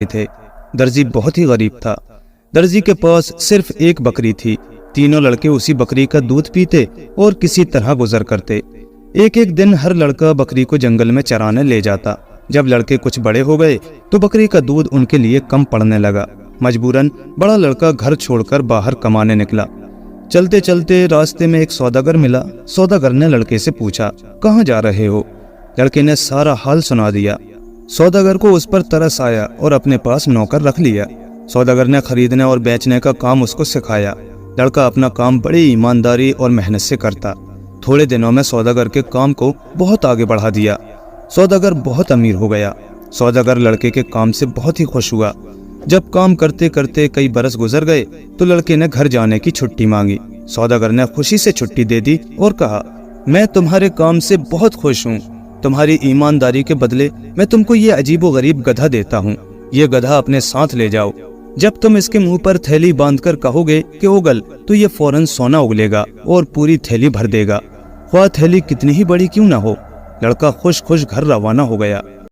تھے۔ درزی بہت ہی غریب تھا۔ درزی کے پاس صرف ایک بکری تھی۔ تینوں لڑکے اسی بکری کا دودھ پیتے اور کسی طرح گزر کرتے۔ ایک دن ہر لڑکا بکری کو جنگل میں چرانے لے جاتا۔ جب لڑکے کچھ بڑے ہو گئے تو بکری کا دودھ ان کے لیے کم پڑنے لگا۔ مجبوراً بڑا لڑکا گھر چھوڑ کر باہر کمانے نکلا۔ چلتے چلتے راستے میں ایک سوداگر ملا۔ سوداگر نے لڑکے سے پوچھا، کہاں جا رہے ہو؟ لڑکے نے سارا حال سنا دیا۔ سوداگر کو اس پر ترس آیا اور اپنے پاس نوکر رکھ لیا۔ سوداگر نے خریدنے اور بیچنے کا کام اس کو سکھایا۔ لڑکا اپنا کام بڑی ایمانداری اور محنت سے کرتا۔ تھوڑے دنوں میں سوداگر کے کام کو بہت آگے بڑھا دیا۔ سوداگر بہت امیر ہو گیا۔ سوداگر لڑکے کے کام سے بہت ہی خوش ہوا۔ جب کام کرتے کرتے کئی برس گزر گئے تو لڑکے نے گھر جانے کی چھٹی مانگی۔ سوداگر نے خوشی سے چھٹی دے دی اور کہا، میں تمہارے کام سے بہت خوش ہوں۔ تمہاری ایمانداری کے بدلے میں تم کو یہ عجیب و غریب گدھا دیتا ہوں۔ یہ گدھا اپنے ساتھ لے جاؤ۔ جب تم اس کے منہ پر تھیلی باندھ کر کہو گے کہ اگل، تو یہ فوراً سونا اگلے گا اور پوری تھیلی بھر دے گا، خواہ تھیلی کتنی ہی بڑی کیوں نہ ہو۔ لڑکا خوش خوش گھر روانہ ہو گیا۔